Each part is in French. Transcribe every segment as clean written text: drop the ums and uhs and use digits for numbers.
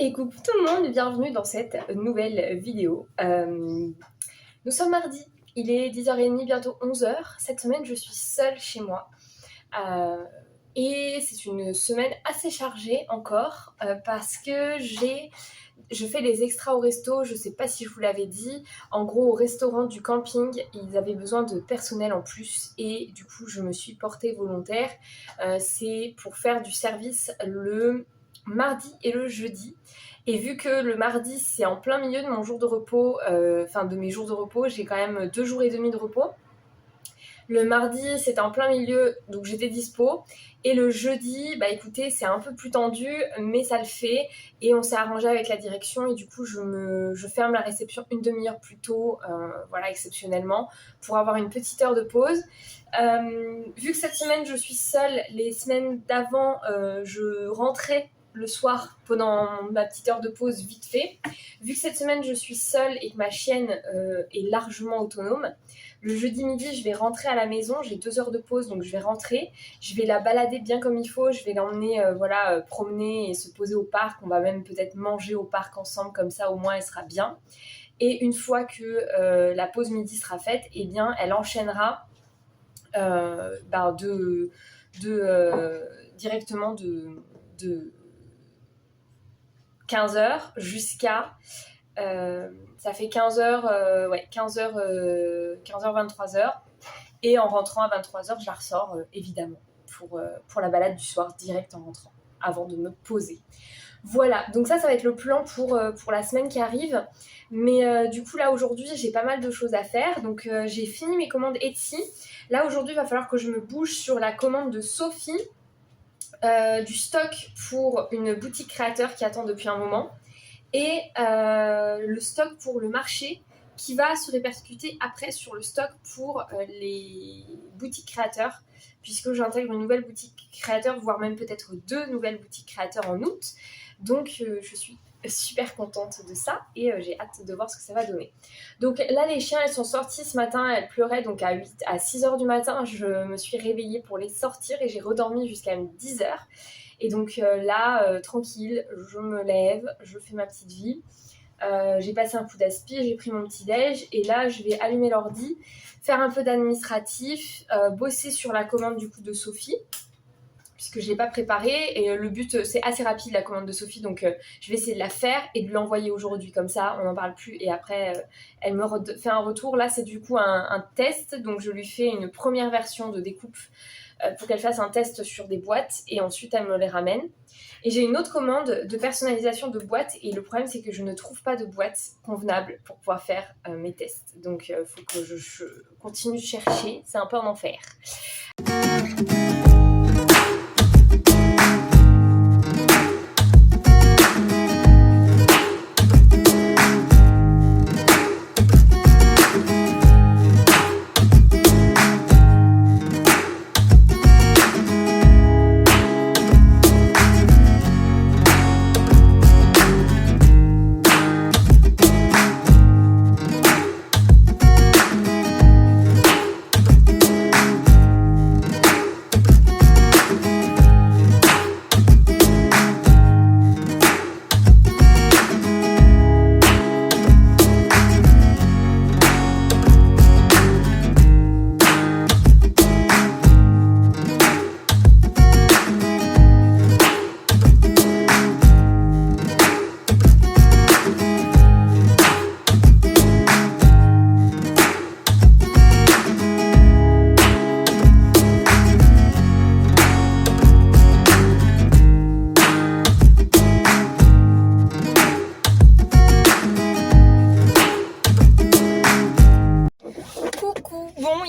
Et coucou tout le monde, bienvenue dans cette nouvelle vidéo. Nous sommes mardi, il est 10h30, bientôt 11h. Cette semaine, je suis seule chez moi. Et c'est une semaine assez chargée encore parce que je fais des extras au resto, je sais pas si je vous l'avais dit. En gros, au restaurant du camping, ils avaient besoin de personnel en plus et du coup, je me suis portée volontaire. C'est pour faire du service le mardi et le jeudi. Et vu que le mardi, c'est en plein milieu de mon jour de repos, de mes jours de repos, j'ai quand même 2 jours et demi de repos. Le mardi, c'était en plein milieu, donc j'étais dispo. Et le jeudi, bah écoutez, c'est un peu plus tendu, mais ça le fait. Et on s'est arrangé avec la direction et du coup, je ferme la réception une demi-heure plus tôt, voilà, exceptionnellement, pour avoir une petite heure de pause. Vu que cette semaine, je suis seule, les semaines d'avant, je rentrais le soir pendant ma petite heure de pause vite fait. Vu que cette semaine, je suis seule et que ma chienne est largement autonome, le jeudi midi, je vais rentrer à la maison, j'ai 2 heures de pause, donc je vais rentrer, je vais la balader bien comme il faut, je vais l'emmener promener et se poser au parc, on va même peut-être manger au parc ensemble, comme ça au moins elle sera bien. Et une fois que la pause midi sera faite, eh bien elle enchaînera directement de 15h jusqu'à... ça fait 15h, 23h. Et en rentrant à 23h, je la ressors, évidemment, pour la balade du soir, direct en rentrant, avant de me poser. Voilà, donc ça va être le plan pour la semaine qui arrive. Mais du coup, là, aujourd'hui, j'ai pas mal de choses à faire. Donc, j'ai fini mes commandes Etsy. Là, aujourd'hui, il va falloir que je me bouge sur la commande de Sophie, du stock pour une boutique créateur qui attend depuis un moment. Et le stock pour le marché qui va se répercuter après sur le stock pour les boutiques créateurs, puisque j'intègre une nouvelle boutique créateur, voire même peut-être 2 nouvelles boutiques créateurs en août. Donc je suis super contente de ça et j'ai hâte de voir ce que ça va donner. Donc là, les chiens, elles sont sorties ce matin, elles pleuraient, donc à 6h du matin, je me suis réveillée pour les sortir et j'ai redormi jusqu'à 10h. Et donc là, tranquille, je me lève, je fais ma petite vie. J'ai passé un coup d'aspi, j'ai pris mon petit déj et là je vais allumer l'ordi, faire un peu d'administratif, bosser sur la commande du coup de Sophie, puisque je ne l'ai pas préparée et le but c'est assez rapide la commande de Sophie, donc je vais essayer de la faire et de l'envoyer aujourd'hui, comme ça on n'en parle plus et après elle me fait un retour. Là c'est du coup un test, donc je lui fais une première version de découpe pour qu'elle fasse un test sur des boîtes et ensuite elle me les ramène. Et j'ai une autre commande de personnalisation de boîtes et le problème c'est que je ne trouve pas de boîte convenable pour pouvoir faire mes tests. Donc il faut que je continue de chercher, c'est un peu un enfer.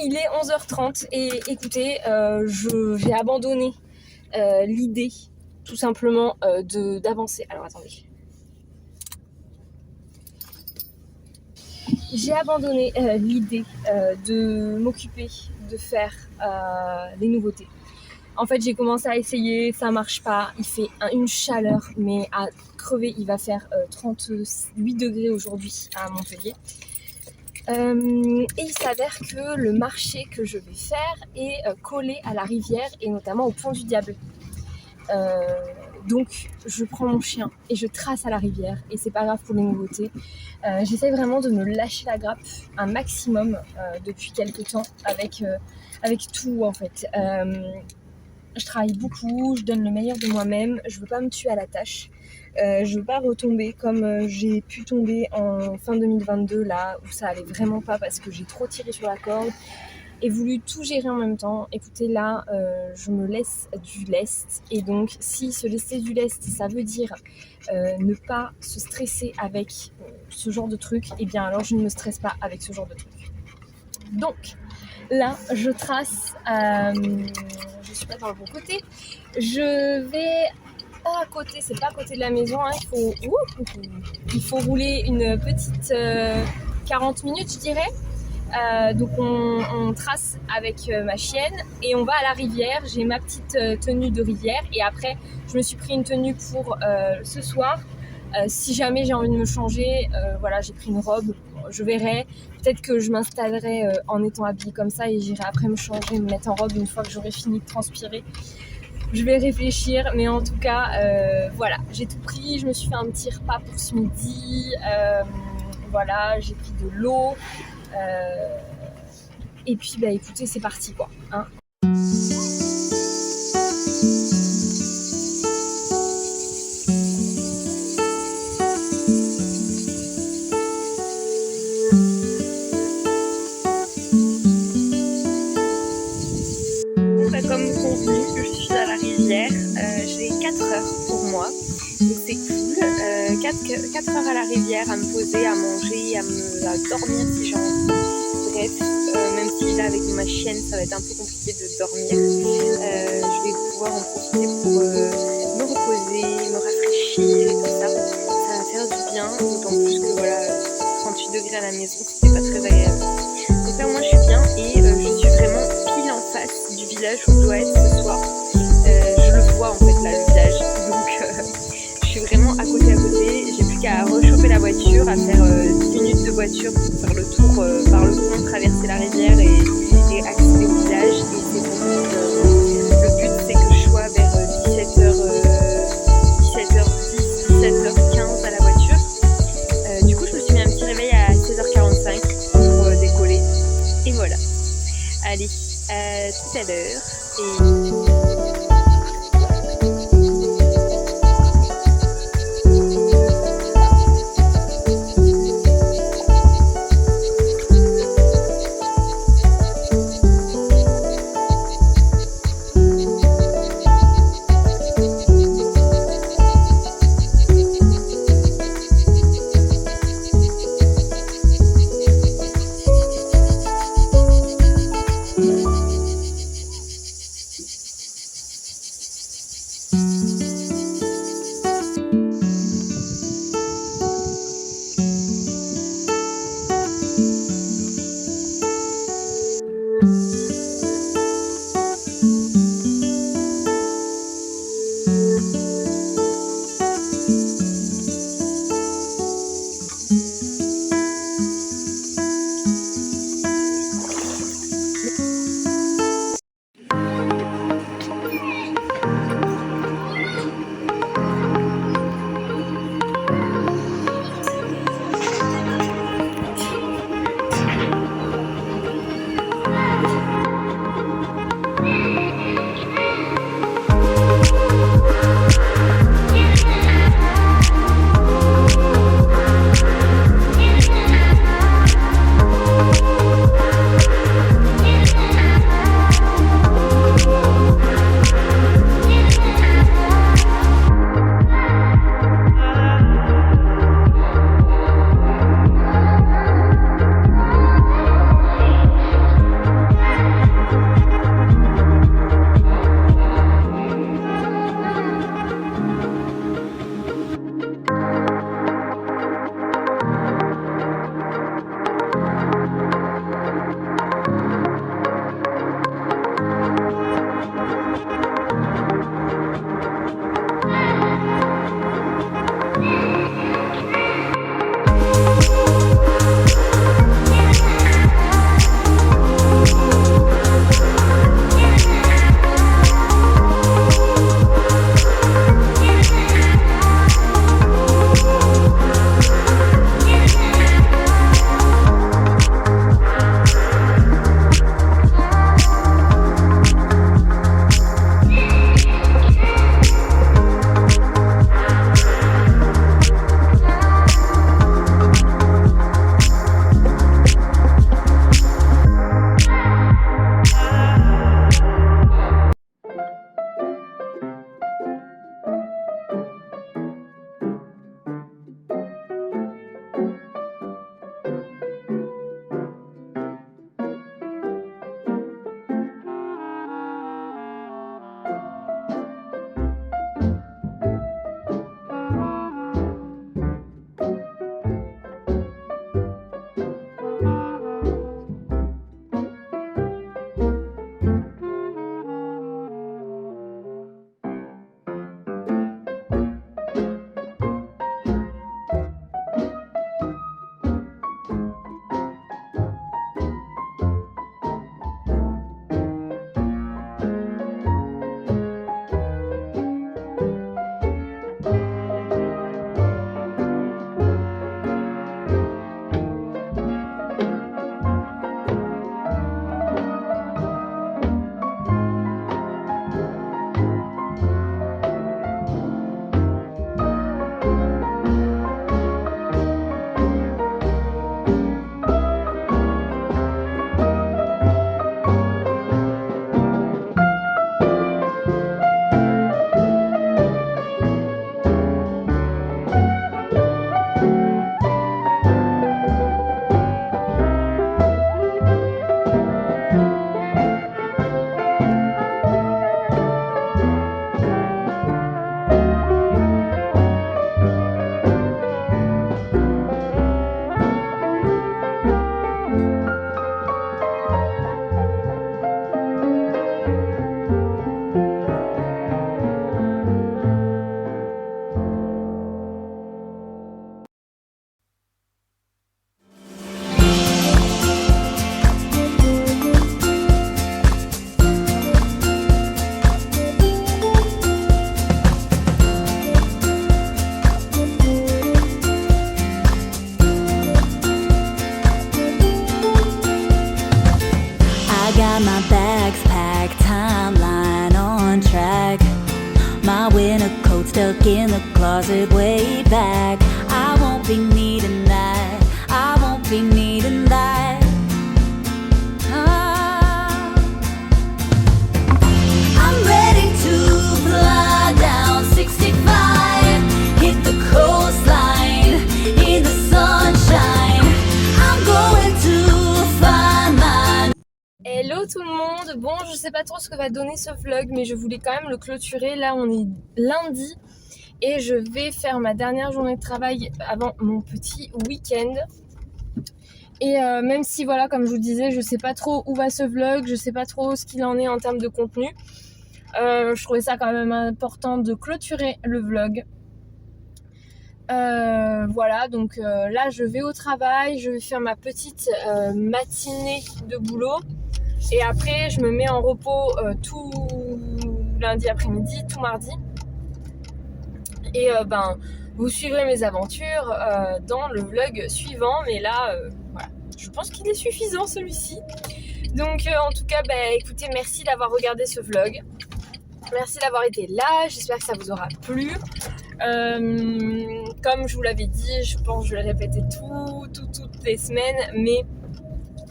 Il est 11h30 et écoutez, j'ai abandonné l'idée tout simplement d'avancer. Alors attendez. J'ai abandonné l'idée de m'occuper de faire les nouveautés. En fait, j'ai commencé à essayer, ça marche pas. Il fait une chaleur, mais à crever. Il va faire 38 degrés aujourd'hui à Montpellier. Et il s'avère que le marché que je vais faire est collé à la rivière et notamment au Pont du Diable. Donc je prends mon chien et je trace à la rivière et c'est pas grave pour les nouveautés. J'essaie vraiment de me lâcher la grappe un maximum depuis quelques temps avec tout en fait. Je travaille beaucoup, je donne le meilleur de moi-même, je veux pas me tuer à la tâche. Je veux pas retomber comme j'ai pu tomber en fin 2022 là où ça allait vraiment pas parce que j'ai trop tiré sur la corde et voulu tout gérer en même temps. Écoutez, là, je me laisse du lest. Et donc, si se laisser du lest, ça veut dire ne pas se stresser avec ce genre de truc, eh bien alors je ne me stresse pas avec ce genre de truc. Donc, là, je trace, je suis pas dans le bon côté. Je vais pas à côté, c'est pas à côté de la maison, hein. Il faut rouler une petite 40 minutes, je dirais. Donc on trace avec ma chienne et on va à la rivière. J'ai ma petite tenue de rivière et après je me suis pris une tenue pour ce soir. Si jamais j'ai envie de me changer, voilà, j'ai pris une robe, je verrai. Peut-être que je m'installerai en étant habillée comme ça et j'irai après me changer, me mettre en robe une fois que j'aurai fini de transpirer. Je vais réfléchir, mais en tout cas, voilà, j'ai tout pris. Je me suis fait un petit repas pour ce midi. Voilà, j'ai pris de l'eau. Et puis bah écoutez, c'est parti quoi, hein. Comme convenu que je suis à la rivière, j'ai 4 heures pour moi, donc c'est cool. 4 heures à la rivière à me poser, à manger, à dormir si j'ai envie. Bref, même si là avec ma chienne ça va être un peu compliqué de dormir, je vais pouvoir en profiter pour me reposer, me rafraîchir et tout ça. Ça va faire du bien, d'autant plus que voilà, 38 degrés à la maison, c'était pas très agréable. Donc là moi je suis bien et je suis vraiment pile en face du village où je dois être ce soir. Je le vois en fait là le village, donc je suis vraiment à côté. J'ai plus qu'à rechauffer la voiture, à faire 10 minutes de voiture pour faire le tour par le pont, traverser la rivière et accéder au village et c'est bon. Le but c'est que je sois vers 17h10, 17h15 à la voiture. Du coup je me suis mis un petit réveil à 16h45 pour décoller et voilà. Allez, à tout à l'heure et... stuck in the closet way back. I won't be needing that. I won't be needing that. Ah. I'm ready to fly down 65, hit the coastline in the sunshine. I'm going to find my... Hello tout le monde. Bon, je sais pas trop ce que va donner ce vlog, mais je voulais quand même le clôturer. Là, on est lundi et je vais faire ma dernière journée de travail avant mon petit week-end. Et même si, voilà, comme je vous disais, je sais pas trop où va ce vlog, je sais pas trop ce qu'il en est en termes de contenu. Je trouvais ça quand même important de clôturer le vlog. Voilà, donc là, je vais au travail, je vais faire ma petite matinée de boulot. Et après, je me mets en repos tout lundi après-midi, tout mardi. Et vous suivrez mes aventures dans le vlog suivant. Mais là, voilà, je pense qu'il est suffisant celui-ci. Donc en tout cas, écoutez, merci d'avoir regardé ce vlog. Merci d'avoir été là. J'espère que ça vous aura plu. Comme je vous l'avais dit, je pense que je vais le répéter toutes les semaines. Mais...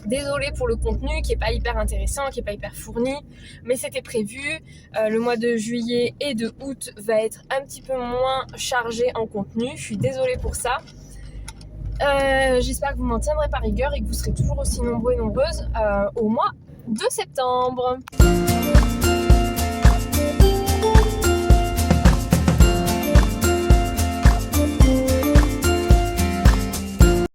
désolée pour le contenu qui est pas hyper intéressant, qui est pas hyper fourni, mais c'était prévu. Le mois de juillet et de août va être un petit peu moins chargé en contenu. Je suis désolée pour ça. J'espère que vous m'en tiendrez par rigueur et que vous serez toujours aussi nombreux et nombreuses au mois de septembre.